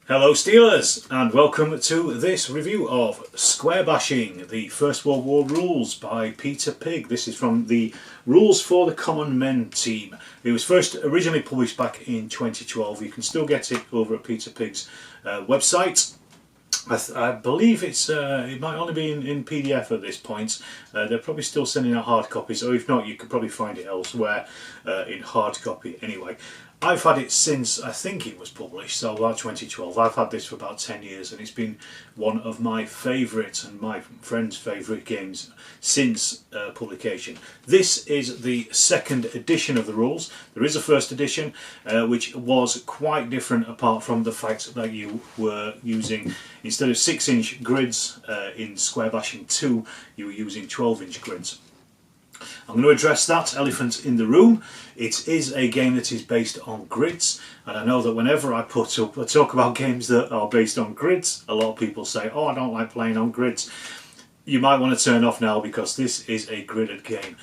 Hello Steelers, and welcome to this review of Square Bashing, the First World War rules by Peter Pigg. This is from the Rules for the Common Men team. It was first originally published back in 2012. You can still get it over at Peter Pigg's website. I believe it might only be in PDF at this point. They're probably still sending out hard copies, or if not, you could probably find it elsewhere in hard copy anyway. I've had it since I think it was published, so about 2012. I've had this for about 10 years and it's been one of my favourite and my friends' favourite games since publication. This is the second edition of the rules. There is a first edition which was quite different, apart from the fact that you were using, instead of 6-inch grids in Square Bashing 2, you were using 12-inch grids. I'm going to address that elephant in the room. It is a game that is based on grids, and I know that whenever I talk about games that are based on grids, a lot of people say, oh, I don't like playing on grids. You might want to turn off now because this is a gridded game.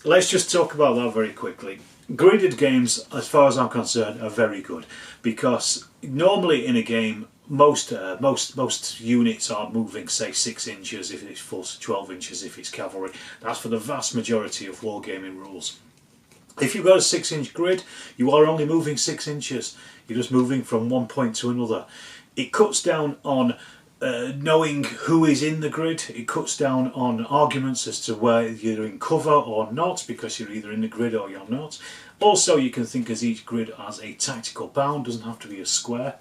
Let's just talk about that very quickly. Gridded games, as far as I'm concerned, are very good because normally in a game most units are moving, say, 6 inches if it's force, 12 inches if it's cavalry. That's for the vast majority of wargaming rules. If you've got a 6-inch grid, you are only moving 6 inches. You're just moving from one point to another. It cuts down on knowing who is in the grid. It cuts down on arguments as to where you're in cover or not, because you're either in the grid or you're not. Also, you can think as each grid as a tactical bound, doesn't have to be a square.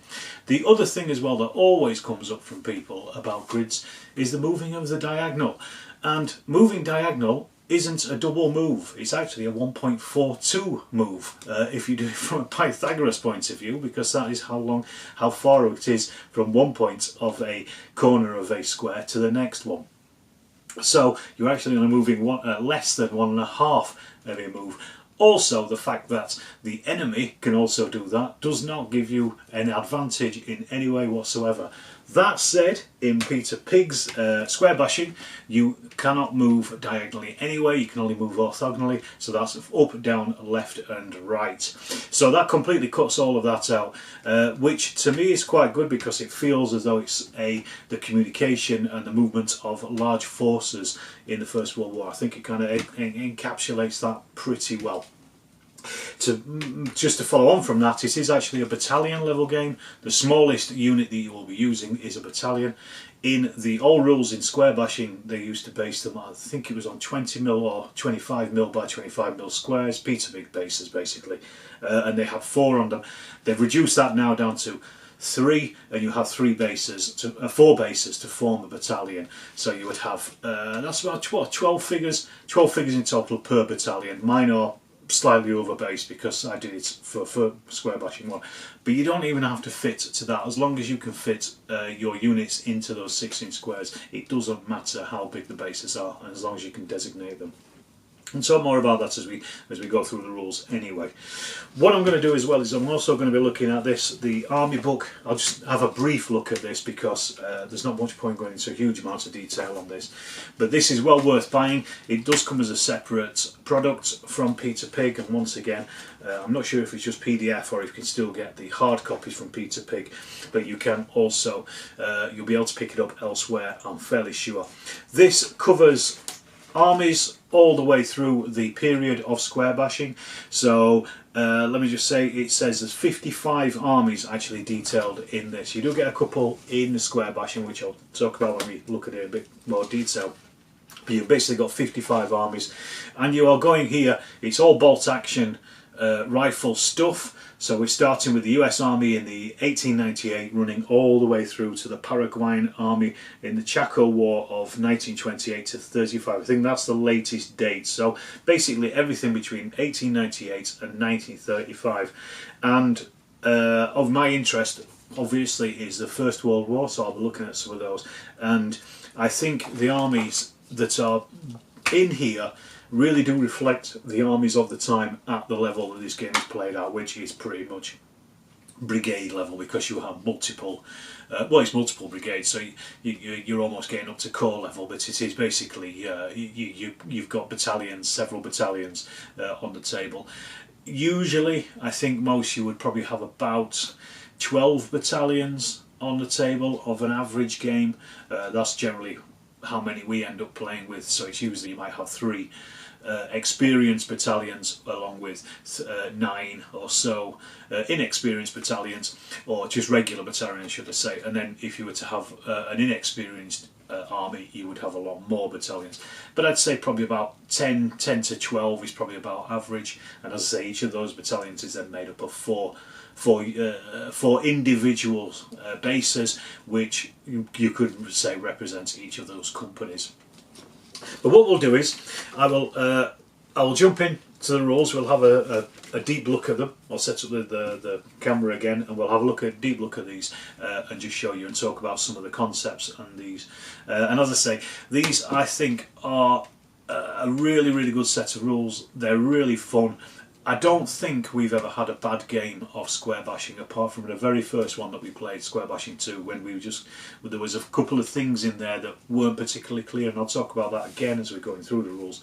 The other thing as well that always comes up from people about grids is the moving of the diagonal. And moving diagonal isn't a double move, it's actually a 1.42 move if you do it from a Pythagoras point of view, because that is how far it is from one point of a corner of a square to the next one. So you're actually only moving less than 1.5 of a move. Also, the fact that the enemy can also do that does not give you an advantage in any way whatsoever. That said, in Peter Pigg's Square Bashing, you cannot move diagonally anyway, you can only move orthogonally, so that's up, down, left and right. So that completely cuts all of that out, which to me is quite good because it feels as though it's the communication and the movement of large forces in the First World War. I think it kind of encapsulates that pretty well. Just to follow on from that, it is actually a battalion level game. The smallest unit that you will be using is a battalion. In the old rules in Square Bashing, they used to base them, I think it was on 20mm or 25mm by 25mm squares, Peter Pigg bases basically, and they have 4 on them. They've reduced that now down to 3, and you have 4 bases to form a battalion. So you would have that's about 12 figures in total per battalion. Mine are slightly over base because I did it for Square Bashing 1, but you don't even have to fit to that. As long as you can fit your units into those 6-inch squares, it doesn't matter how big the bases are, and as long as you can designate them. And so more about that as we go through the rules anyway. What I'm going to do as well is I'm also going to be looking at the army book. I'll just have a brief look at this because there's not much point going into a huge amount of detail on this. But this is well worth buying. It does come as a separate product from Peter Pigg, and once again, I'm not sure if it's just PDF or if you can still get the hard copies from Peter Pigg, but you can also, you'll be able to pick it up elsewhere, I'm fairly sure. This covers armies all the way through the period of Square Bashing. So let me just say, it says there's 55 armies actually detailed in this. You do get a couple in the Square Bashing, which I'll talk about when we look at it in a bit more detail. But you've basically got 55 armies, and you are going here, it's all bolt action rifle stuff. So we're starting with the US Army in the 1898, running all the way through to the Paraguayan Army in the Chaco War of 1928 to 35. I think that's the latest date. So basically everything between 1898 and 1935. And of my interest, obviously, is the First World War, so I'll be looking at some of those. And I think the armies that are in here really do reflect the armies of the time at the level that this game is played at, which is pretty much brigade level, because you have multiple, well, it's multiple brigades, so you're almost getting up to corps level, but it is basically, you've got battalions, several battalions on the table. Usually, I think most you would probably have about 12 battalions on the table of an average game. That's generally how many we end up playing with, so it's usually you might have 3 experienced battalions along with 9 or so inexperienced battalions, or just regular battalions should I say, and then if you were to have an inexperienced army, you would have a lot more battalions. But I'd say probably about 10 to 12 is probably about average, and as I say, each of those battalions is then made up of four individual bases, which you could say represents each of those companies. But what we'll do is I will jump into the rules. We'll have a deep look at them. I'll set up the camera again, and we'll have a deep look at these and just show you and talk about some of the concepts and these. And as I say, these I think are a really good set of rules. They're really fun. I don't think we've ever had a bad game of square bashing, apart from the very first one that we played, Square Bashing 2, when there was a couple of things in there that weren't particularly clear, and I'll talk about that again as we're going through the rules.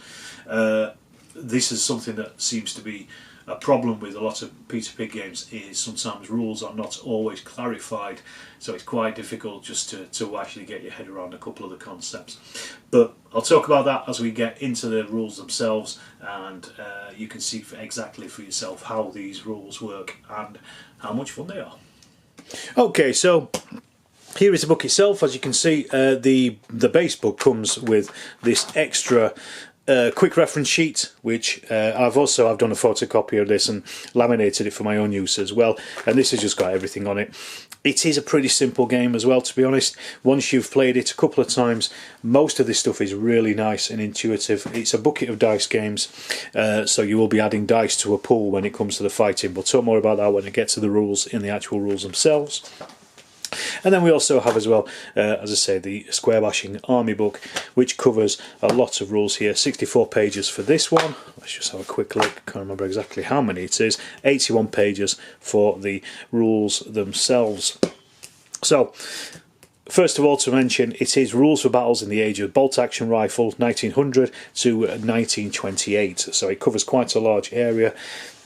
This is something that seems to be a problem with a lot of Peter Pig games, is sometimes rules are not always clarified, so it's quite difficult just to actually get your head around a couple of the concepts. But I'll talk about that as we get into the rules themselves, and you can see exactly for yourself how these rules work and how much fun they are. Okay, so here is the book itself. As you can see, the base book comes with this extra quick reference sheet, which I've done a photocopy of this and laminated it for my own use as well, and this has just got everything on it. It is a pretty simple game as well, to be honest. Once you've played it a couple of times, most of this stuff is really nice and intuitive. It's a bucket of dice games, so you will be adding dice to a pool when it comes to the fighting. We'll talk more about that when I get to the rules in the actual rules themselves. And then we also have as well, as I say, the Square Bashing Army book, which covers a lot of rules here. 64 pages for this one. Let's just have a quick look. Can't remember exactly how many it is. 81 pages for the rules themselves. So, first of all, to mention, it is Rules for Battles in the Age of Bolt Action Rifle, 1900 to 1928. So it covers quite a large area.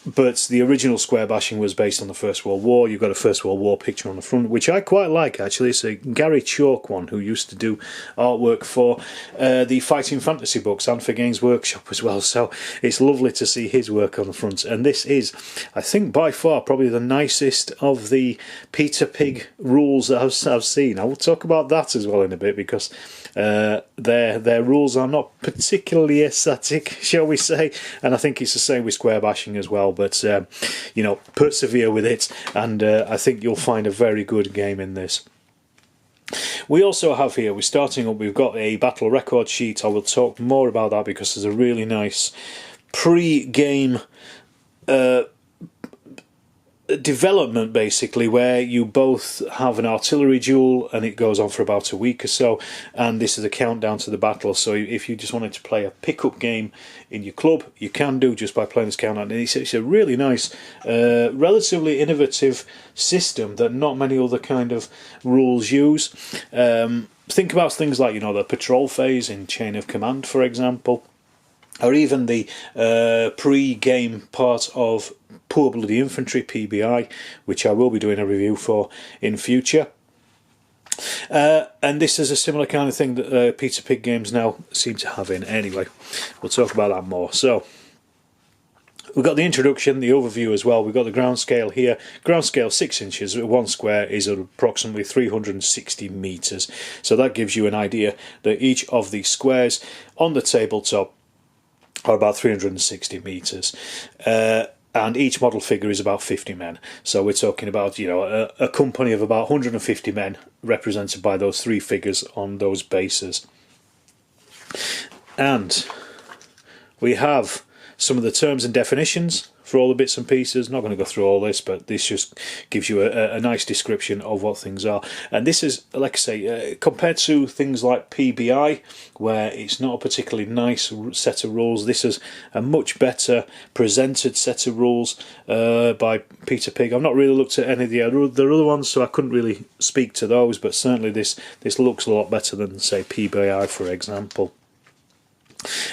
But the original Square Bashing was based on the First World War. You've got a First World War picture on the front, which I quite like actually. It's a Gary Chalk one, who used to do artwork for the Fighting Fantasy books and for Games Workshop as well. So it's lovely to see his work on the front. And this is, I think, by far probably the nicest of the Peter Pig rules that I've seen. I will talk about that as well in a bit, because their rules are not particularly aesthetic, shall we say, and I think it's the same with Square Bashing as well. But you know, persevere with it, and I think you'll find a very good game in this. We also have here, we're starting up, we've got a battle record sheet. I will talk more about that because there's a really nice pre-game development, basically, where you both have an artillery duel and it goes on for about a week or so, and this is a countdown to the battle. So if you just wanted to play a pick-up game in your club, you can do just by playing this countdown. And it's a really nice, relatively innovative system that not many other kind of rules use. Think about things like, you know, the patrol phase in Chain of Command, for example, or even the pre-game part of Poor Bloody Infantry, PBI, which I will be doing a review for in future. And this is a similar kind of thing that Peter Pig games now seem to have in. Anyway, we'll talk about that more. So, we've got the introduction, the overview as well. We've got the ground scale here. Ground scale 6 inches, 1 square is approximately 360 metres. So that gives you an idea that each of the squares on the tabletop are about 360 metres. And each model figure is about 50 men. So we're talking about, you know, a company of about 150 men represented by those 3 figures on those bases. And we have some of the terms and definitions for all the bits and pieces. Not going to go through all this, but this just gives you a nice description of what things are. And this is, like I say, compared to things like PBI, where it's not a particularly nice set of rules, this is a much better presented set of rules by Peter Pig. I've not really looked at any of the other ones, so I couldn't really speak to those, but certainly this looks a lot better than, say, PBI, for example.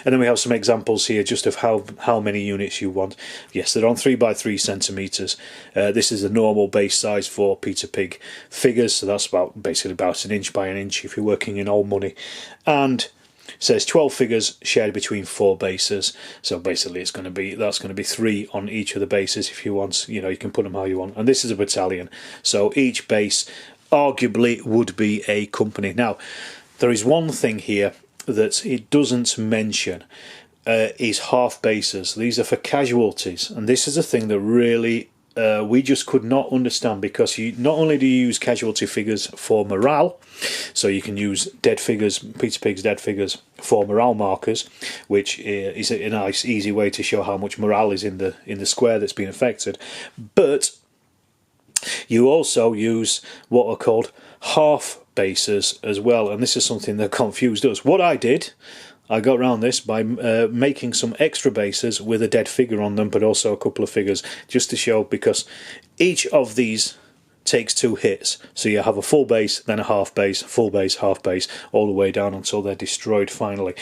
And then we have some examples here just of how many units you want. Yes, they're on 3x3 centimetres. This is the normal base size for Peter Pig figures, so that's basically about an inch by an inch if you're working in old money. And it says 12 figures shared between 4 bases. So basically that's going to be 3 on each of the bases if you want. You can put them how you want. And this is a battalion, so each base arguably would be a company. Now, there is one thing here that it doesn't mention, is half bases. These are for casualties, and this is a thing that really we just could not understand, because not only do you use casualty figures for morale, so you can use dead figures, Peter Pig's dead figures, for morale markers, which is a nice easy way to show how much morale is in the square that's been affected, but you also use what are called half bases as well, and this is something that confused us. What I did, I got around this by making some extra bases with a dead figure on them, but also a couple of figures, just to show, because each of these takes 2 hits. So you have a full base, then a half base, full base, half base, all the way down until they're destroyed finally.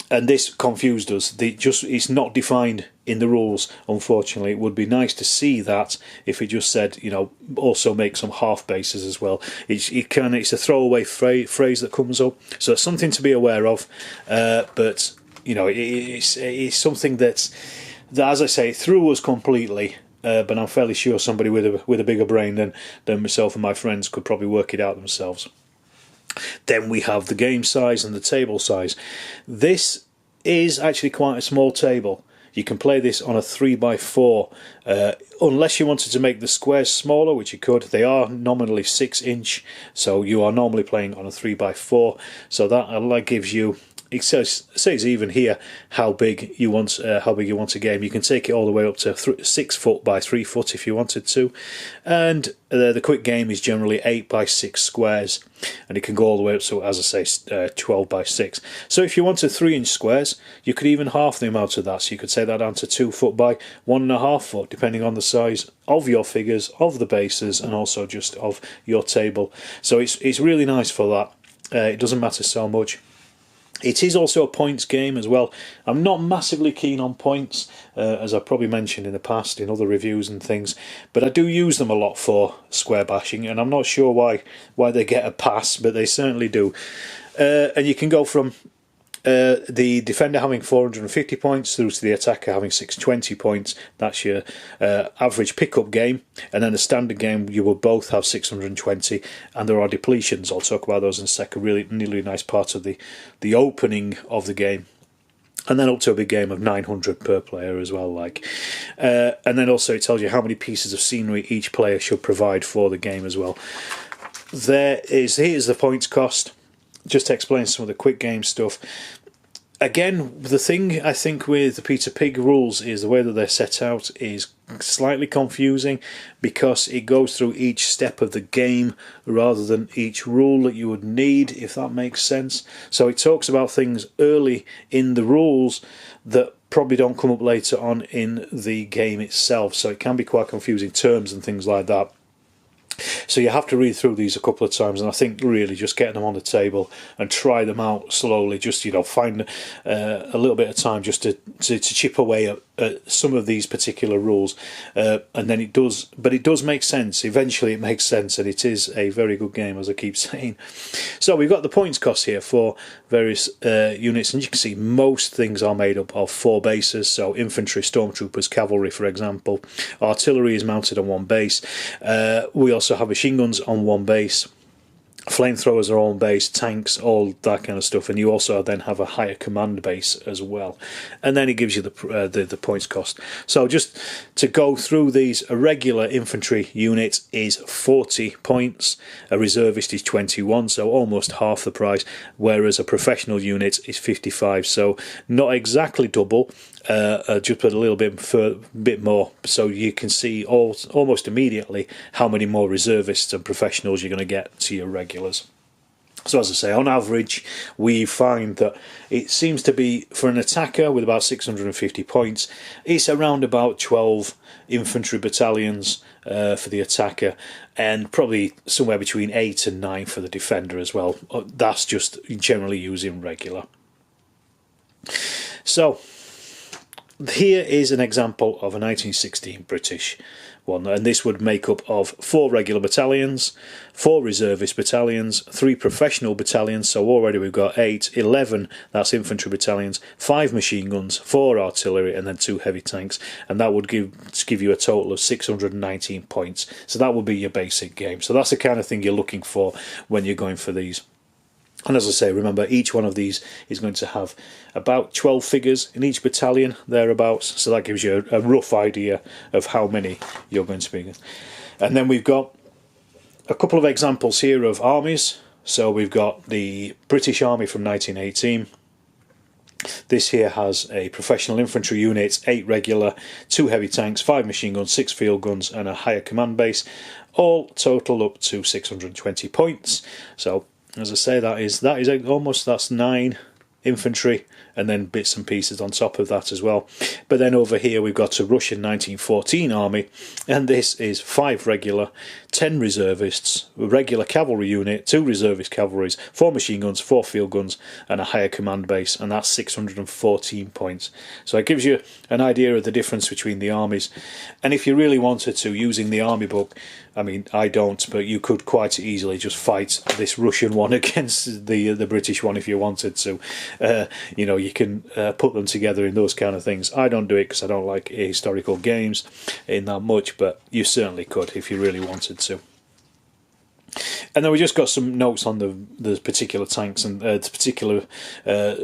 And this confused us. It's not defined in the rules, unfortunately. It would be nice to see that if it just said, also make some half bases as well. It's a throwaway phrase that comes up, so it's something to be aware of. But it's something that, as I say, threw us completely. But I'm fairly sure somebody with a bigger brain than myself and my friends could probably work it out themselves. Then we have the game size and the table size. This is actually quite a small table. You can play this on a 3x4, unless you wanted to make the squares smaller, which you could. They are nominally 6 inch, so you are normally playing on a 3x4. So that gives you. It says even here how big you want a game. You can take it all the way up to 6 foot by 3 foot if you wanted to, and the quick game is generally 8x6 squares, and it can go all the way up to, as I say, 12x6. So if you wanted 3-inch squares, you could even half the amount of that. So you could take that down to 2 foot by 1.5 foot, depending on the size of your figures, of the bases, and also just of your table. So it's really nice for that. It doesn't matter so much. It is also a points game as well. I'm not massively keen on points, as I've probably mentioned in the past in other reviews and things, but I do use them a lot for square bashing, and I'm not sure why they get a pass, but they certainly do. And you can go from the defender having 450 points through to the attacker having 620 points. That's your average pickup game, and then the standard game you will both have 620, and there are depletions. I'll talk about those in a second. Really nice part of the opening of the game, and then up to a big game of 900 per player as well. And then also it tells you how many pieces of scenery each player should provide for the game as well. Here's the points cost. Just to explain some of the quick game stuff. Again, the thing I think with the Peter Pig rules is the way that they're set out is slightly confusing, because it goes through each step of the game rather than each rule that you would need, if that makes sense. So it talks about things early in the rules that probably don't come up later on in the game itself, so it can be quite confusing, terms and things like that. So you have to read through these a couple of times, and I think really just getting them on the table and try them out slowly, just find a little bit of time just to chip away at some of these particular rules, and then it does make sense. Eventually it makes sense, and it is a very good game, as I keep saying. So we've got the points cost here for various units, and you can see most things are made up of 4 bases. So infantry, stormtroopers, cavalry, for example. Artillery is mounted on 1 base. We also have machine guns on 1 base. Flamethrowers are on base, tanks, all that kind of stuff, and you also then have a higher command base as well. And then it gives you the points cost. So just to go through these, a regular infantry unit is 40 points, a reservist is 21, so almost half the price, whereas a professional unit is 55, so not exactly double, just put a little bit more, so you can see almost immediately how many more reservists and professionals you're going to get to your regulars. So as I say, on average we find that it seems to be, for an attacker with about 650 points, it's around about 12 infantry battalions for the attacker, and probably somewhere between 8 and 9 for the defender as well. That's just generally using regular. So here is an example of a 1916 British one, and this would make up of 4 regular battalions, 4 reservist battalions, 3 professional battalions, so already we've got 8, 11, that's infantry battalions, 5 machine guns, 4 artillery, and then 2 heavy tanks, and that would give you a total of 619 points. So that would be your basic game. So that's the kind of thing you're looking for when you're going for these. And as I say, remember, each one of these is going to have about 12 figures in each battalion, thereabouts. So that gives you a rough idea of how many you're going to be. And then we've got a couple of examples here of armies. So we've got the British Army from 1918. This here has a professional infantry unit, 8 regular, 2 heavy tanks, 5 machine guns, 6 field guns, and a higher command base. All total up to 620 points. So as I say, that's 9 infantry, and then bits and pieces on top of that as well. But then over here we've got a Russian 1914 army, and this is 5 regular, 10 reservists, a regular cavalry unit, 2 reservist cavalries, 4 machine guns, 4 field guns, and a higher command base, and that's 614 points. So it gives you an idea of the difference between the armies. And if you really wanted to, using the army book, I mean, I don't, but you could quite easily just fight this Russian one against the British one if you wanted to. You know, you can put them together in those kind of things. I don't do it because I don't like historical games in that much, but you certainly could if you really wanted to. And then we just got some notes on the particular tanks and the particular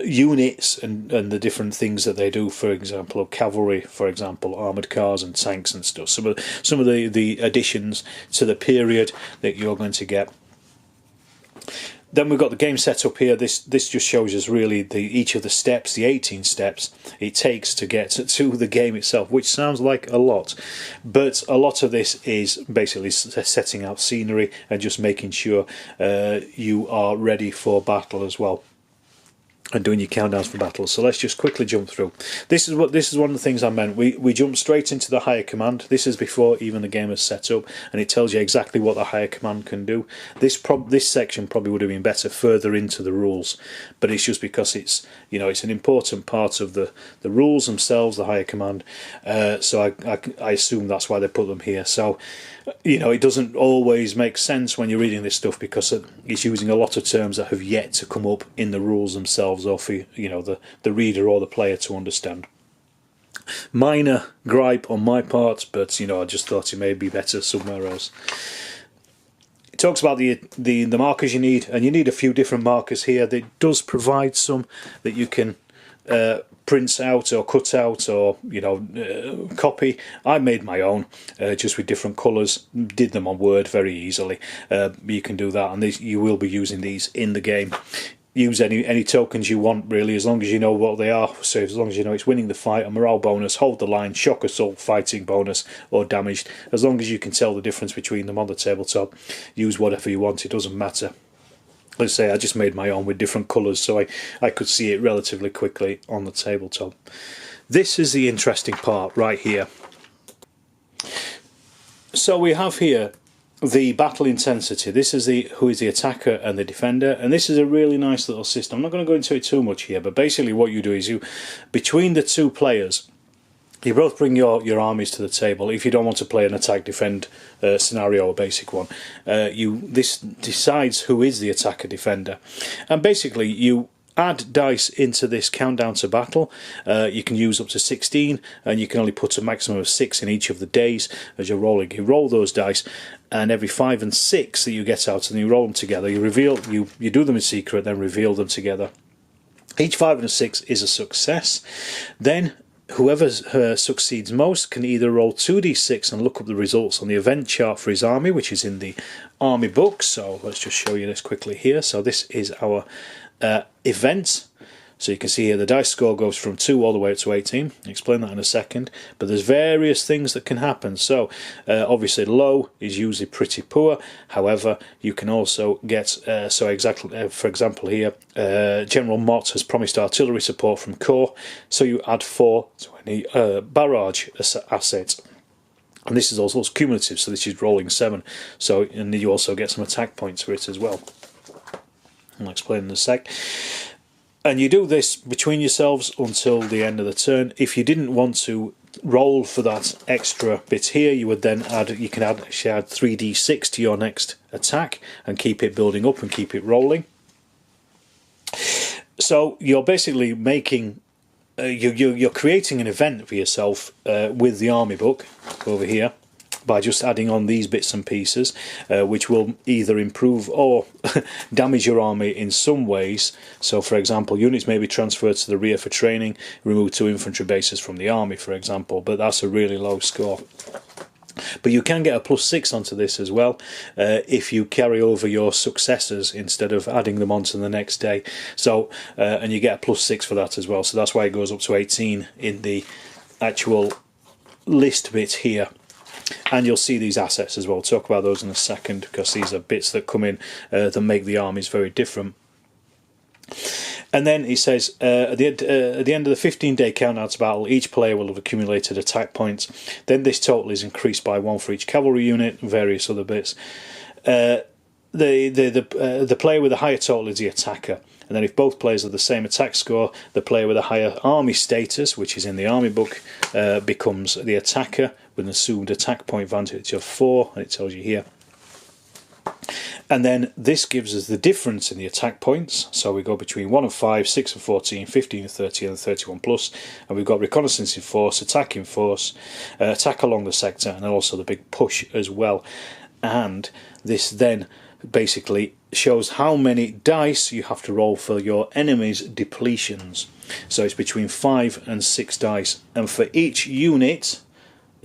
units and the different things that they do. For example, cavalry, for example, armoured cars and tanks and stuff. Some of the additions to the period that you're going to get. Then we've got the game set up here. This just shows us really each of the steps, the 18 steps it takes to get to the game itself, which sounds like a lot. But a lot of this is basically setting out scenery and just making sure you are ready for battle as well, and doing your countdowns for battle. So let's just quickly jump through. This is one of the things I meant. We jump straight into the higher command. This is before even the game is set up, and it tells you exactly what the higher command can do. This section probably would have been better further into the rules, but it's just because it's an important part of the rules themselves, the higher command. So I assume that's why they put them here. So it doesn't always make sense when you're reading this stuff because it's using a lot of terms that have yet to come up in the rules themselves, or for the reader or the player to understand. Minor gripe on my part, but I just thought it may be better somewhere else. It talks about the markers you need, and you need a few different markers here. It does provide some that you can print out or cut out or copy. I made my own just with different colours, did them on Word very easily. You can do that, and you will be using these in the game. Use any tokens you want, really, as long as you know what they are. So as long as you know it's winning the fight, a morale bonus, hold the line, shock assault, fighting bonus, or damaged. As long as you can tell the difference between them on the tabletop, use whatever you want, it doesn't matter. Let's say I just made my own with different colours, so I could see it relatively quickly on the tabletop. This is the interesting part right here. So we have here the battle intensity. This is who is the attacker and the defender, and this is a really nice little system. I'm not going to go into it too much here, but basically what you do is between the two players, you both bring your armies to the table. If you don't want to play an attack-defend scenario, a basic one, this decides who is the attacker-defender. And basically you add dice into this countdown to battle. You can use up to 16, and you can only put a maximum of 6 in each of the days as you're rolling. You roll those dice, and every 5 and 6 that you get out, and you roll them together, you do them in secret, then reveal them together. Each 5 and a 6 is a success. Then whoever succeeds most can either roll 2d6 and look up the results on the event chart for his army, which is in the army book. So let's just show you this quickly here. So this is our event. So you can see here the dice score goes from 2 all the way up to 18. I'll explain that in a second. But there's various things that can happen. So obviously low is usually pretty poor. However, you can also get, for example here, General Mott has promised artillery support from Corps. So you add 4 to any barrage asset. And this is also cumulative, so this is rolling 7. So, and you also get some attack points for it as well. I'll explain in a sec. And you do this between yourselves until the end of the turn. If you didn't want to roll for that extra bit here, you would then add, you can actually add 3d6 to your next attack and keep it building up and keep it rolling. So you're basically making, you're creating an event for yourself with the army book over here, by just adding on these bits and pieces, which will either improve or damage your army in some ways. So for example, units may be transferred to the rear for training, remove 2 infantry bases from the army, for example, but that's a really low score. But you can get a +6 onto this as well if you carry over your successors instead of adding them onto the next day. So and you get a +6 for that as well, so that's why it goes up to 18 in the actual list bit here. And you'll see these assets as well. We'll talk about those in a second, because these are bits that come in that make the armies very different. And then he says, at the end of the 15-day countdown to battle, each player will have accumulated attack points. Then this total is increased by 1 for each cavalry unit and various other bits. The player with the higher total is the attacker. And then if both players have the same attack score, the player with a higher army status, which is in the army book, becomes the attacker with an assumed attack point advantage of 4, and it tells you here. And then this gives us the difference in the attack points. So we go between 1 and 5, 6 and 14, 15 and 30, and 31 plus. And we've got reconnaissance in force, attack in force, attack along the sector, and then also the big push as well. And this then basically shows how many dice you have to roll for your enemy's depletions. So it's between 5 and 6 dice. And for each unit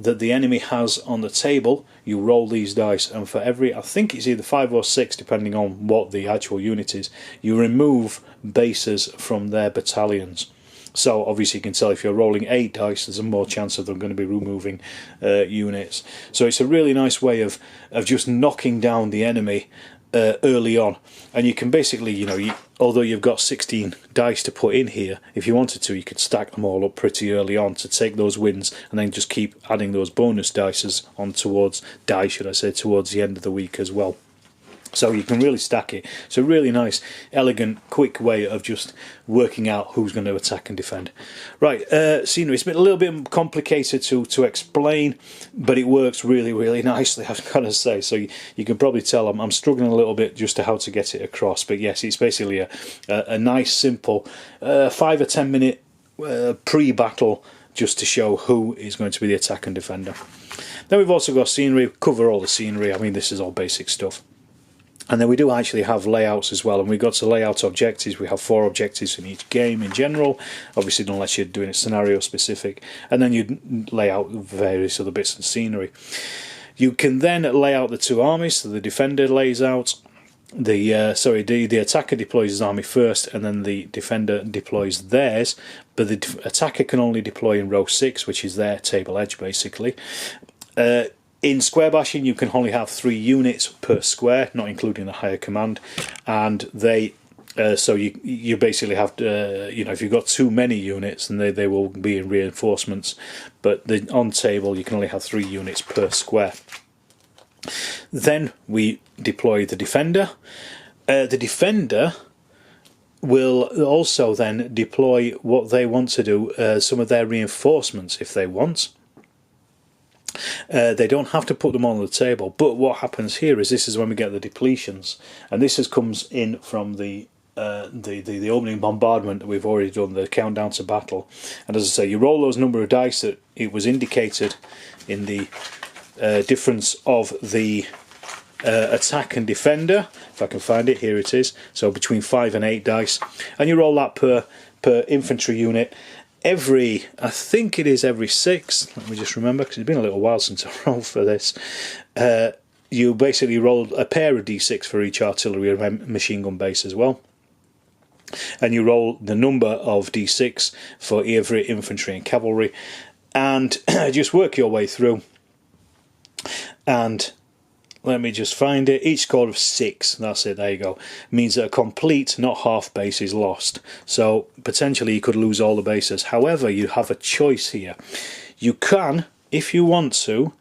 that the enemy has on the table, you roll these dice, and for every, I think it's either 5 or 6 depending on what the actual unit is, you remove bases from their battalions. So obviously you can tell if you're rolling 8 dice, there's a more chance of them going to be removing units. So it's a really nice way of just knocking down the enemy early on. And you can basically, you know, although you've got 16 dice to put in here, if you wanted to, you could stack them all up pretty early on to take those wins, and then just keep adding those bonus dices on towards towards the end of the week as well. So you can really stack it. It's a really nice, elegant, quick way of just working out who's going to attack and defend. Right, scenery. It's been a little bit complicated to explain, but it works really, really nicely, I've got to say. So you can probably tell I'm struggling a little bit just to how to get it across. But yes, it's basically a nice, simple 5 or 10 minute pre-battle just to show who is going to be the attack and defender. Then we've also got scenery. Cover all the scenery. I mean, this is all basic stuff. And then we do actually have layouts as well, and we've got to layout objectives. We have 4 objectives in each game in general, obviously unless you're doing it scenario specific, and then you lay out various other bits and scenery. You can then lay out the 2 armies, so the defender lays out, the attacker deploys his army first, and then the defender deploys theirs, but the attacker can only deploy in row 6, which is their table edge basically. In square bashing, you can only have 3 units per square, not including the higher command, and they so you basically have to, you know, if you've got too many units, then they will be in reinforcements. But on table, you can only have 3 units per square. Then we deploy the defender. The defender will also then deploy what they want to do, some of their reinforcements if they want. They don't have to put them on the table, but what happens here is this is when we get the depletions, and this comes in from the opening bombardment that we've already done, the countdown to battle. And as I say, you roll those number of dice that it was indicated in the difference of the attack and defender. If I can find it, here it is. So between 5 and 8 dice, and you roll that per infantry unit. I think it is every 6, let me just remember because it's been a little while since I rolled for this. You basically roll a pair of d6 for each artillery and machine gun base as well. And you roll the number of d6 for every infantry and cavalry, and just work your way through. And let me just find it. Each score of 6, that's it, there you go, means that a complete, not half base is lost. So potentially you could lose all the bases. However, you have a choice here. You can, if you want to,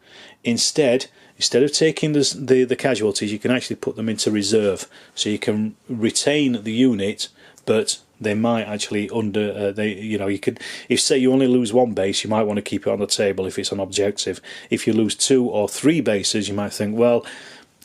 instead of taking the casualties, you can actually put them into reserve. So you can retain the unit, but they might actually you could, if say you only lose one base, you might want to keep it on the table if it's an objective. If you lose 2 or 3 bases, you might think, well,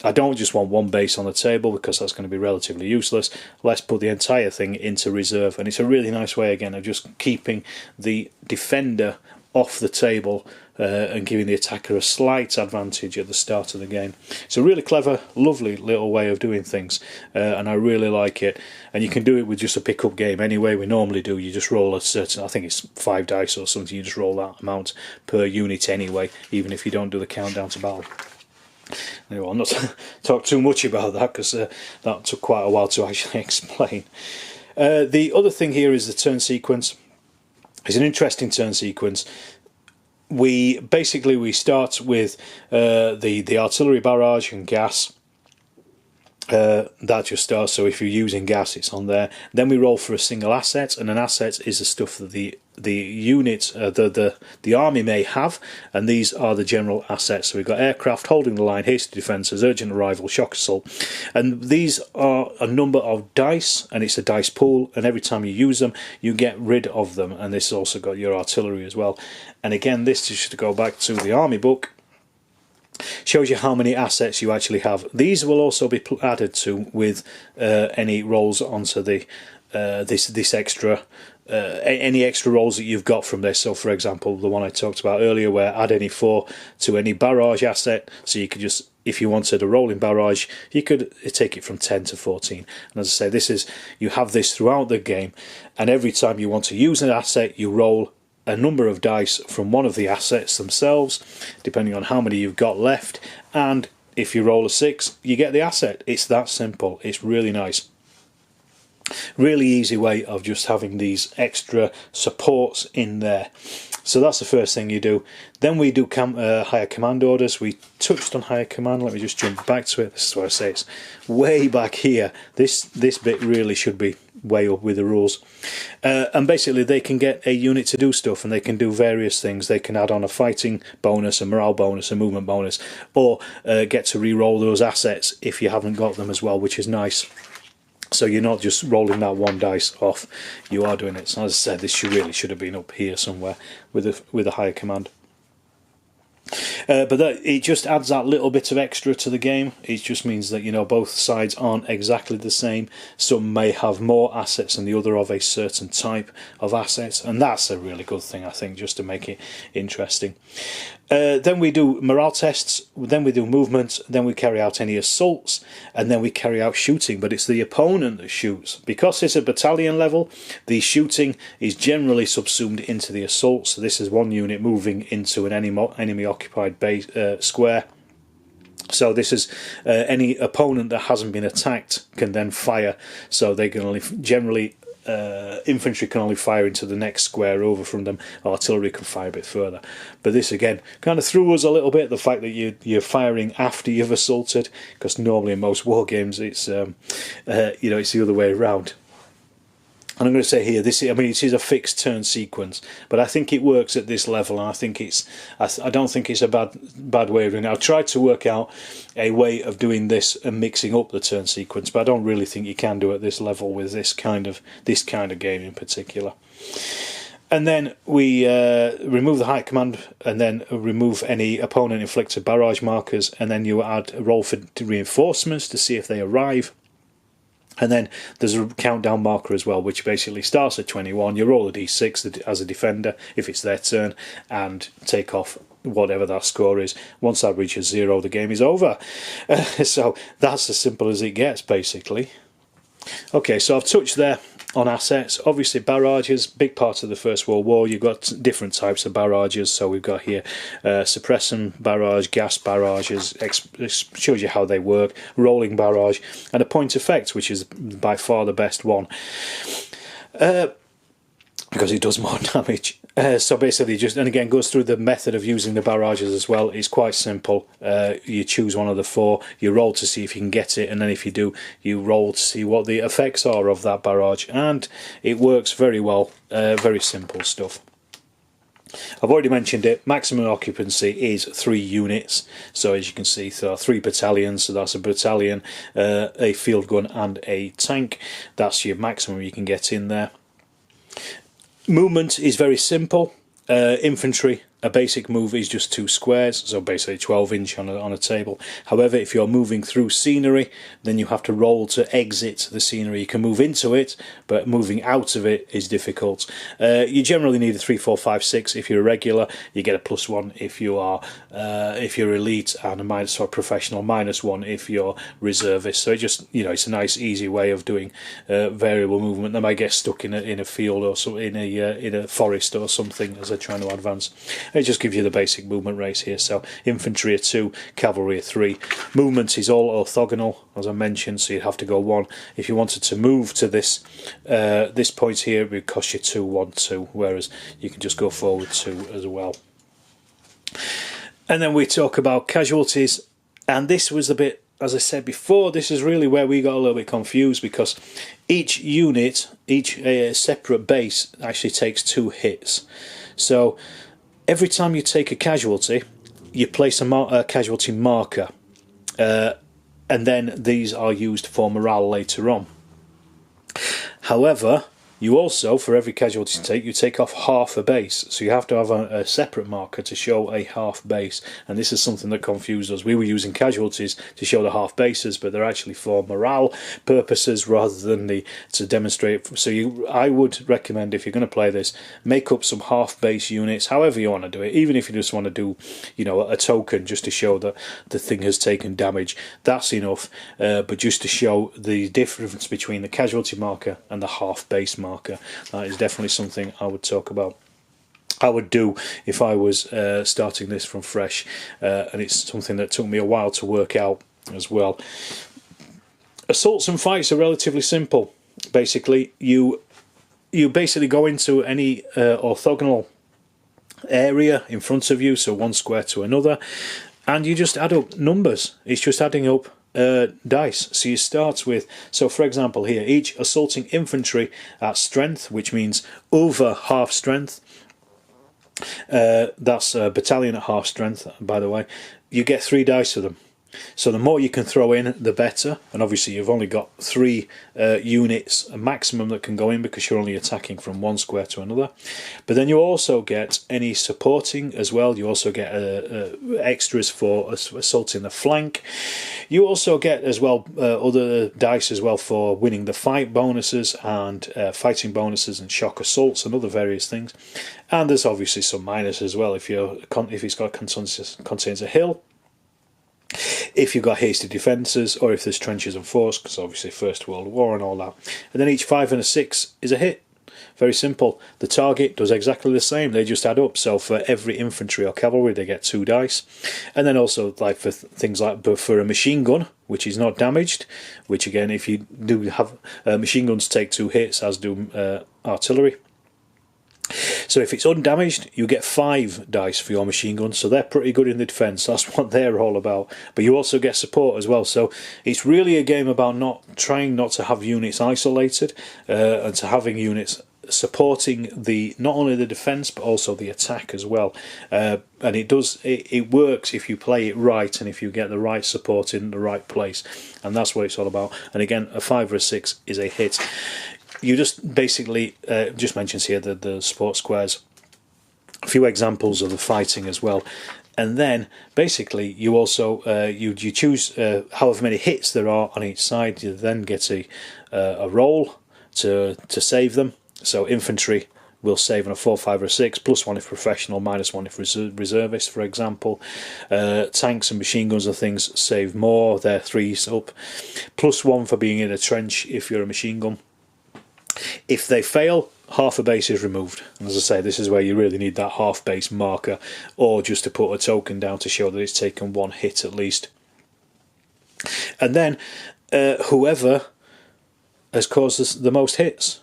I don't just want one base on the table because that's going to be relatively useless. Let's put the entire thing into reserve. And it's a really nice way, again, of just keeping the defender off the table and giving the attacker a slight advantage at the start of the game. It's a really clever, lovely little way of doing things, and I really like it. And you can do it with just a pick-up game anyway. We normally do, you just roll a certain, I think it's 5 dice or something, you just roll that amount per unit anyway, even if you don't do the countdown to battle. Anyway, I'll not talk too much about that because that took quite a while to actually explain. The other thing here is the turn sequence. It's an interesting turn sequence. We start with the artillery barrage and gas. That just starts, so if you're using gas, it's on there. Then we roll for a single asset, and an asset is the stuff that the unit, the army may have, and these are the general assets. So we've got aircraft, holding the line, hasty defences, urgent arrival, shock assault, and these are a number of dice, and it's a dice pool, and every time you use them you get rid of them. And this has also got your artillery as well. And again, this is to go back to the army book, shows you how many assets you actually have. These will also be added to with any rolls onto the this extra any extra rolls that you've got from this. So for example, the one I talked about earlier, where add any 4 to any barrage asset, so you could just, if you wanted a rolling barrage, you could take it from 10 to 14. And as I say, you have this throughout the game, and every time you want to use an asset, you roll a number of dice from one of the assets themselves, depending on how many you've got left, and if you roll a 6, you get the asset. It's that simple. It's really nice. Really easy way of just having these extra supports in there. So that's the first thing you do. Then we do higher command orders. We touched on higher command. Let me just jump back to it. This is what I say, it's way back here. This bit really should be way up with the rules. And basically they can get a unit to do stuff, and they can do various things. They can add on a fighting bonus, a morale bonus, a movement bonus, or get to re-roll those assets if you haven't got them as well, which is nice. So you're not just rolling that one dice off, you are doing it. So as I said, this really should have been up here somewhere with a higher command. But it just adds that little bit of extra to the game. It just means that, you know, both sides aren't exactly the same. Some may have more assets than the other of a certain type of assets, and that's a really good thing, I think, just to make it interesting. Then we do morale tests, then we do movement, then we carry out any assaults, and then we carry out shooting, but it's the opponent that shoots. Because it's a battalion level, the shooting is generally subsumed into the assault. So this is one unit moving into an enemy occupied base square. So this is any opponent that hasn't been attacked can then fire. So they can only generally infantry can only fire into the next square over from them. Artillery can fire a bit further. But this again kind of threw us a little bit, the fact that you're firing after you've assaulted, because normally in most war games it's it's the other way around. And I'm going to say here, it is a fixed turn sequence, but I think it works at this level, and I think I don't think it's a bad way of doing it. I've tried to work out a way of doing this and mixing up the turn sequence, but I don't really think you can do it at this level with this kind of game in particular. And then we remove the high command, and then remove any opponent inflicted barrage markers, and then you add a roll for reinforcements to see if they arrive. And then there's a countdown marker as well, which basically starts at 21. You roll a d6 as a defender if it's their turn, and take off whatever that score is. Once that reaches 0, the game is over. So that's as simple as it gets, basically. Okay, so I've touched there on assets. Obviously barrages, big part of the First World War. You've got different types of barrages. So we've got here suppressant barrage, gas barrages, shows you how they work, rolling barrage, and a point effect, which is by far the best one because it does more damage. So basically and again goes through the method of using the barrages as well. It's quite simple. You choose one of the 4, you roll to see if you can get it, and then if you do, you roll to see what the effects are of that barrage, and it works very well. Very simple stuff. I've already mentioned it, maximum occupancy is 3 units, so as you can see there are 3 battalions, so that's a battalion, a field gun and a tank. That's your maximum you can get in there. Movement is very simple. Infantry, a basic move is just 2 squares, so basically 12 inch on a table. However, if you're moving through scenery, then you have to roll to exit the scenery. You can move into it, but moving out of it is difficult. You generally need a 3, 4, 5, 6 if you're a regular. You get a +1 if you are if you're elite, and a minus for professional, -1 if you're reservist. So it just, you know, it's a nice easy way of doing variable movement. They might get stuck in a field or so, in a forest or something as they're trying to advance. It just gives you the basic movement rates here. So infantry are 2, cavalry are 3. Movement is all orthogonal, as I mentioned, so you'd have to go 1. If you wanted to move to this this point here, it would cost you 2, 1, 2, whereas you can just go forward 2 as well. And then we talk about casualties, and this was a bit, as I said before, this is really where we got a little bit confused, because each unit, each separate base actually takes 2 hits. So every time you take a casualty, you place a casualty marker, and then these are used for morale later on. However, you also, for every casualty you take off half a base, so you have to have a separate marker to show a half base, and this is something that confused us. We were using casualties to show the half bases, but they're actually for morale purposes rather than to demonstrate. So I would recommend, if you're going to play this, make up some half base units, however you want to do it. Even if you just want to do, you know, a token just to show that the thing has taken damage, that's enough. But just to show the difference between the casualty marker and the half base marker. That is definitely something I would talk about. I would do if I was starting this from fresh, and it's something that took me a while to work out as well. Assaults and fights are relatively simple. Basically, you basically go into any orthogonal area in front of you, so 1 square to another, and you just add up numbers. It's just adding up dice. So you start with, so for example here, each assaulting infantry at strength, which means over half strength, that's a battalion at half strength, by the way, you get 3 dice for them. So the more you can throw in, the better. And obviously you've only got 3 units a maximum that can go in, because you're only attacking from 1 square to another. But then you also get any supporting as well. You also get extras for assaulting the flank. You also get as well other dice as well for winning the fight bonuses and fighting bonuses and shock assaults and other various things. And there's obviously some minus as well if it's got contains a hill, if you've got hasty defences, or if there's trenches and force, because obviously First World War and all that. And then each 5 and a 6 is a hit. Very simple. The target does exactly the same, they just add up. So for every infantry or cavalry they get 2 dice. And then also, like for things like for a machine gun, which is not damaged, which again, if you do have machine guns, take 2 hits, as do artillery. So if it's undamaged, you get 5 dice for your machine guns, so they're pretty good in the defence. That's what they're all about. But you also get support as well, so it's really a game about trying not to have units isolated, and to having units supporting not only the defence but also the attack as well. And it works if you play it right and if you get the right support in the right place, and that's what it's all about. And again, a 5 or a 6 is a hit. You just basically just mentions here the support squares, a few examples of the fighting as well, and then basically you also you choose however many hits there are on each side. You then get a roll to save them. So infantry will save on a 4, 5 or 6, +1 if professional, -1 if reservist, for example. Tanks and machine guns and things save more, they're 3s up, +1 for being in a trench if you're a machine gun. If they fail, half a base is removed. And as I say, this is where you really need that half base marker, or just to put a token down to show that it's taken 1 hit at least. And then whoever has caused the most hits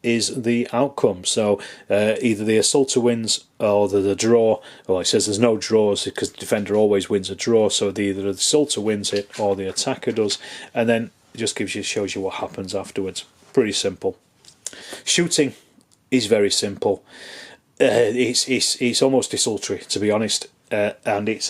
is the outcome. So either the assaulter wins or the draw. Well, it says there's no draws because the defender always wins a draw, so either the assaulter wins it or the attacker does, and then it just shows you what happens afterwards. Pretty simple. Shooting is very simple. it's almost desultory, to be honest. And it's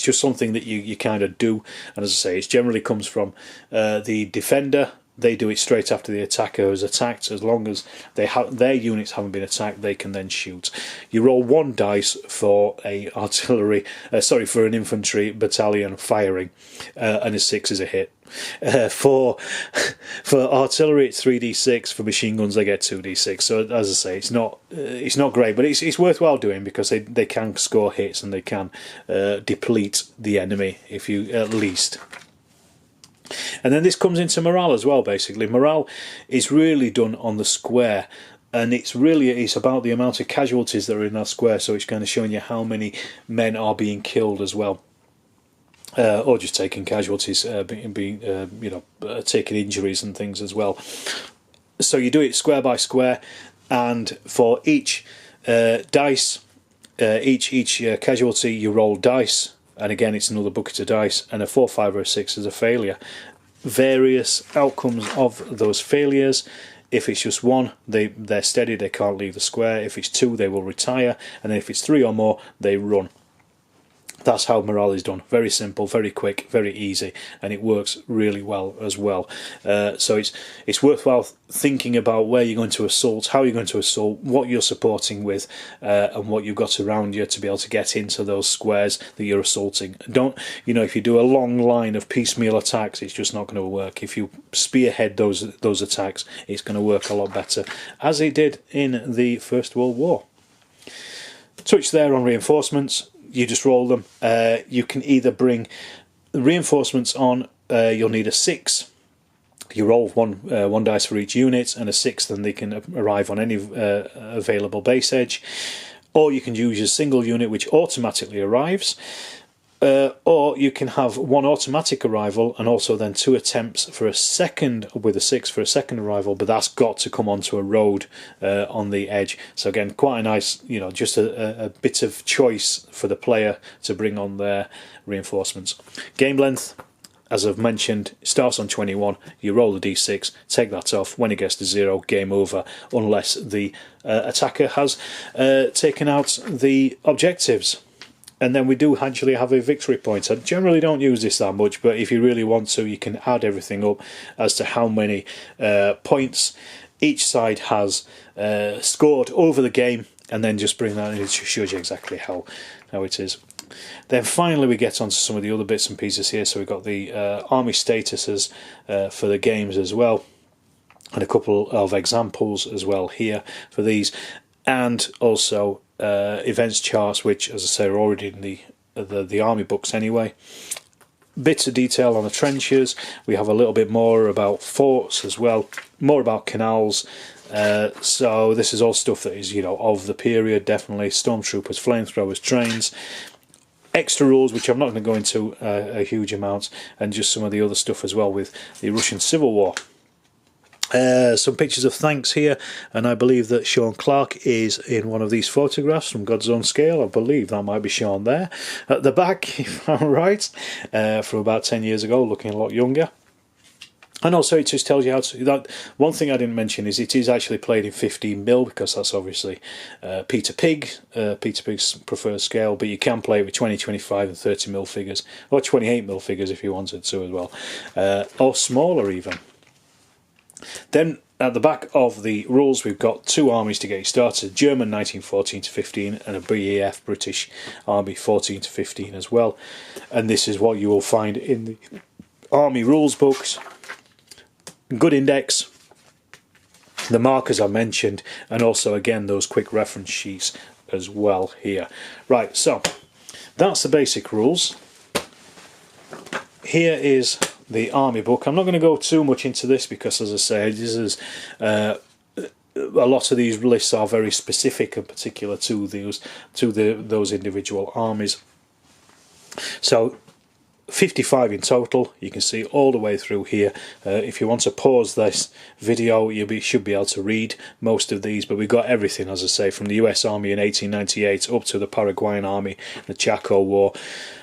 just something that you kind of do, and as I say, it generally comes from the defender. They do it straight after the attacker has attacked. As long as their units haven't been attacked, they can then shoot. You roll 1 dice for for an infantry battalion firing, and a 6 is a hit. For artillery, it's 3d6. For machine guns, they get 2d6. So as I say, it's not great, but it's worthwhile doing, because they can score hits and they can deplete the enemy, if you at least. And then this comes into morale as well. Basically, morale is really done on the square, and it's about the amount of casualties that are in that square. So it's kind of showing you how many men are being killed as well. Or just taking casualties, taking injuries and things as well. So you do it square by square, and for each dice, each casualty, you roll dice, and again it's another bucket of dice, and a 4, 5 or a 6 is a failure. Various outcomes of those failures. If it's just 1, they're steady, they can't leave the square. If it's 2, they will retire, and then if it's 3 or more, they run. That's how morale is done. Very simple, very quick, very easy, and it works really well as well. So it's worthwhile thinking about where you're going to assault, how you're going to assault, what you're supporting with, and what you've got around you to be able to get into those squares that you're assaulting. If you do a long line of piecemeal attacks, it's just not going to work. If you spearhead those attacks, it's going to work a lot better, as it did in the First World War. Touch there on reinforcements. You just roll them. You can either bring reinforcements on. You'll need a 6. You roll one dice for each unit, and a 6, then they can arrive on any available base edge. Or you can use a single unit which automatically arrives. Or you can have 1 automatic arrival, and also then 2 attempts for a second, with a 6 for a second arrival, but that's got to come onto a road on the edge. So again, quite a nice, just a bit of choice for the player to bring on their reinforcements. Game length, as I've mentioned, starts on 21. You roll the d6, take that off. When it gets to 0, game over, unless the attacker has taken out the objectives. And then we do actually have a victory point. I generally don't use this that much, but if you really want to, you can add everything up as to how many points each side has scored over the game, and then just bring that in. It shows you exactly how it is. Then finally we get onto some of the other bits and pieces here. So we've got the army statuses for the games as well, and a couple of examples as well here for these, and also events charts, which, as I say, are already in the army books anyway. Bits of detail on the trenches. We have a little bit more about forts as well, more about canals. So this is all stuff that is, of the period, definitely. Stormtroopers, flamethrowers, trains. Extra rules, which I'm not going to go into a huge amount, and just some of the other stuff as well with the Russian Civil War. Some pictures of tanks here, and I believe that Sean Clark is in one of these photographs from God's Own Scale. I believe that might be Sean there at the back, if I'm right, from about 10 years ago, looking a lot younger. And also it just tells you how to... That one thing I didn't mention is it is actually played in 15mm, because that's obviously Peter Pig's preferred scale, but you can play it with 20, 25 and 30mm figures, or 28mm figures if you wanted to as well, or smaller even. Then at the back of the rules we've got 2 armies to get you started, German 1914 to 15 and a BEF British Army 14 to 15 as well. And this is what you will find in the army rules books. Good index, the markers I mentioned, and also again those quick reference sheets as well here. Right, so that's the basic rules. Here is the army book. I'm not going to go too much into this because, as I say, this is a lot of these lists are very specific and particular to those individual armies. So 55 in total, you can see all the way through here. If you want to pause this video, you should be able to read most of these, but we've got everything, as I say, from the US Army in 1898 up to the Paraguayan Army, the Chaco War,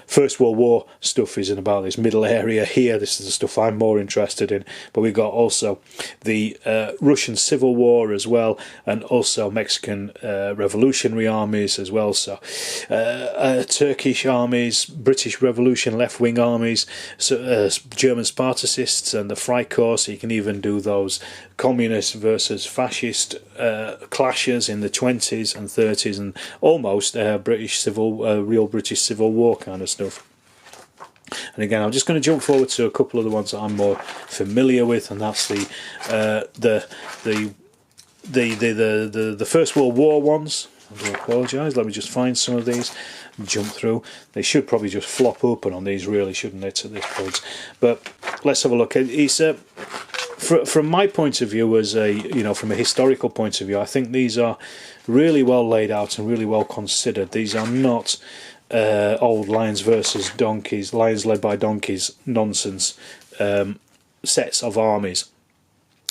First World War stuff is in about this middle area here. This is the stuff I'm more interested in. But we've got also the Russian Civil War as well, and also Mexican revolutionary armies as well. So Turkish armies, British Revolution left-wing armies, German Spartacists and the Freikorps. So you can even do those communist versus fascist clashes in the 20s and 30s, and almost real British Civil War kind of stuff. And again, I'm just going to jump forward to a couple of the ones that I'm more familiar with, and that's the First World War ones. I do apologise. Let me just find some of these. Jump through. They should probably just flop open on these, really, shouldn't it, at this point? But let's have a look. It's from my point of view, as from a historical point of view, I think these are really well laid out and really well considered. These are not old lions versus donkeys, lions led by donkeys nonsense sets of armies.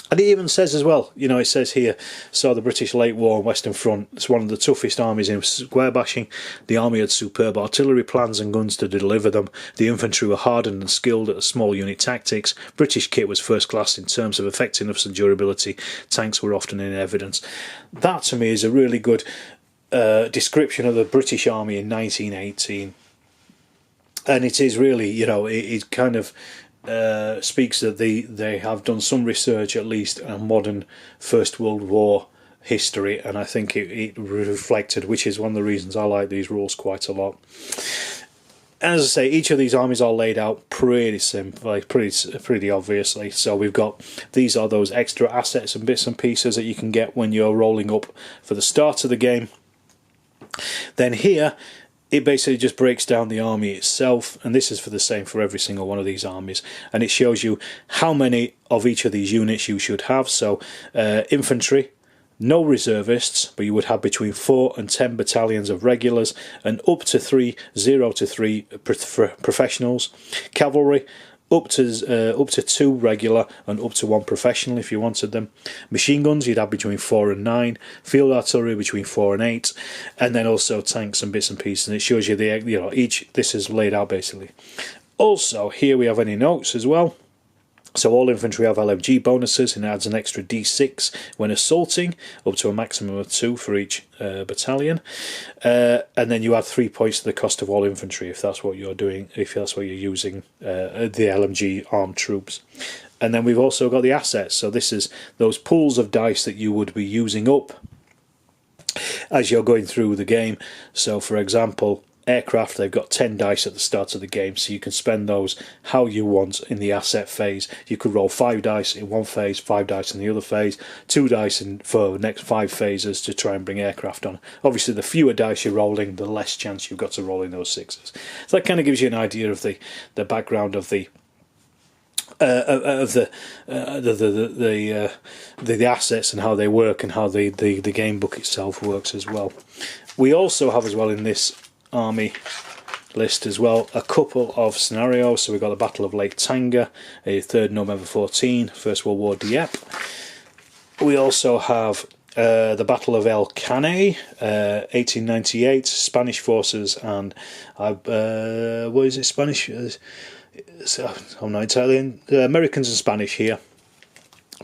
And it even says as well, it says here, so the British late war and Western Front, it's one of the toughest armies in square bashing. The army had superb artillery plans and guns to deliver them. The infantry were hardened and skilled at small unit tactics. British kit was first class in terms of effectiveness and durability. Tanks were often in evidence. That to me is a really good description of the British Army in 1918. And it is really, it kind of speaks that they have done some research at least on modern First World War history, and I think it reflected, which is one of the reasons I like these rules quite a lot. As I say, each of these armies are laid out pretty simple, like pretty obviously. So we've got, these are those extra assets and bits and pieces that you can get when you're rolling up for the start of the game. Then here, it basically just breaks down the army itself, and this is for the same for every single one of these armies, and it shows you how many of each of these units you should have. So infantry, no reservists, but you would have between 4 and 10 battalions of regulars, and up to 0 to 3 professionals. Cavalry, up to 2 regular and up to 1 professional if you wanted them. Machine guns, you'd have between 4 and 9. Field artillery between 4 and 8, and then also tanks and bits and pieces. And it shows you each. This is laid out basically. Also, here we have any notes as well. So all infantry have LMG bonuses, and adds an extra D6 when assaulting, up to a maximum of 2 for each battalion. And then you add 3 points to the cost of all infantry if that's what you're doing, if that's what you're using the LMG armed troops. And then we've also got the assets. So this is those pools of dice that you would be using up as you're going through the game. So for example, aircraft, they've got 10 dice at the start of the game, so you can spend those how you want in the asset phase. You could roll 5 dice in one phase, 5 dice in the other phase, 2 dice for the next 5 phases to try and bring aircraft on. Obviously, the fewer dice you're rolling, the less chance you've got to roll in those 6s. So that kind of gives you an idea of the background of the assets and how they work, and how the game book itself works as well. We also have as well in this army list as well a couple of scenarios. So we've got the Battle of Lake Tanga, 3rd November 14, First World War Dieppe. We also have the Battle of El Caney, 1898, Spanish forces and what is it, Spanish? I'm not Italian. Americans and Spanish here.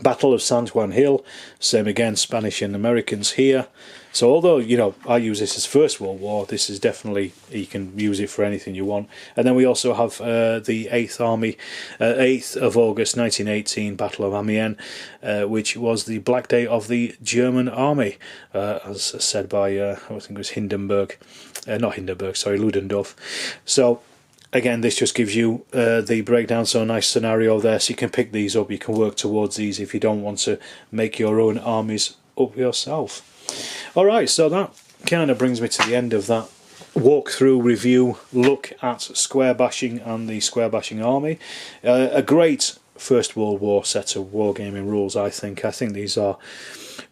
Battle of San Juan Hill, same again, Spanish and Americans here. So although, I use this as First World War, this is definitely, you can use it for anything you want. And then we also have the 8th Army, 8th of August 1918, Battle of Amiens, which was the Black Day of the German Army, as said by, I think it was Ludendorff. So again, this just gives you the breakdown, so a nice scenario there, so you can pick these up, you can work towards these if you don't want to make your own armies up yourself. Alright, so that kind of brings me to the end of that walkthrough review, look at square bashing and the square bashing army. A great First World War set of wargaming rules, I think. I think these are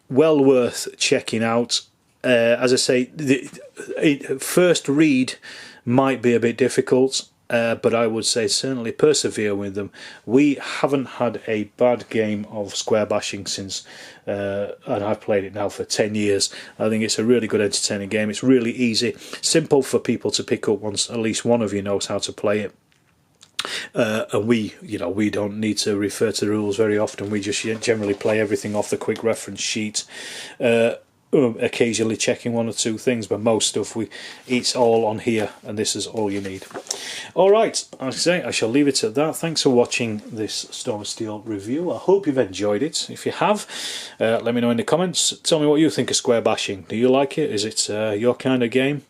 well worth checking out. As I say, the first read might be a bit difficult. but I would say certainly persevere with them. We haven't had a bad game of square bashing since, and I've played it now for 10 years. I think it's a really good entertaining game. It's really easy, simple for people to pick up once at least one of you knows how to play it. And we don't need to refer to the rules very often. We just generally play everything off the quick reference sheet, occasionally checking one or two things, but most stuff it's all on here, and this is all you need. Alright, I say I shall leave it at that. Thanks for watching this Storm of Steel review. I hope you've enjoyed it. If you have, let me know in the comments. Tell me what you think of square bashing. Do you like it? Is it your kind of game?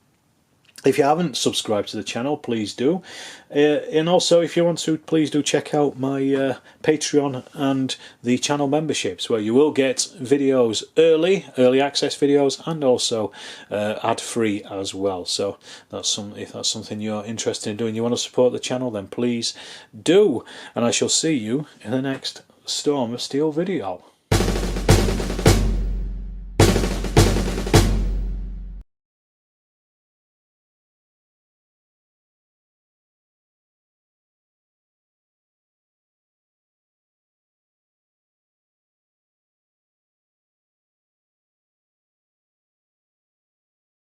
If you haven't subscribed to the channel, please do. And also, if you want to, please do check out my Patreon and the channel memberships, where you will get videos early access videos, and also ad-free as well. So if that's something you're interested in doing, you want to support the channel, then please do. And I shall see you in the next Storm of Steel video.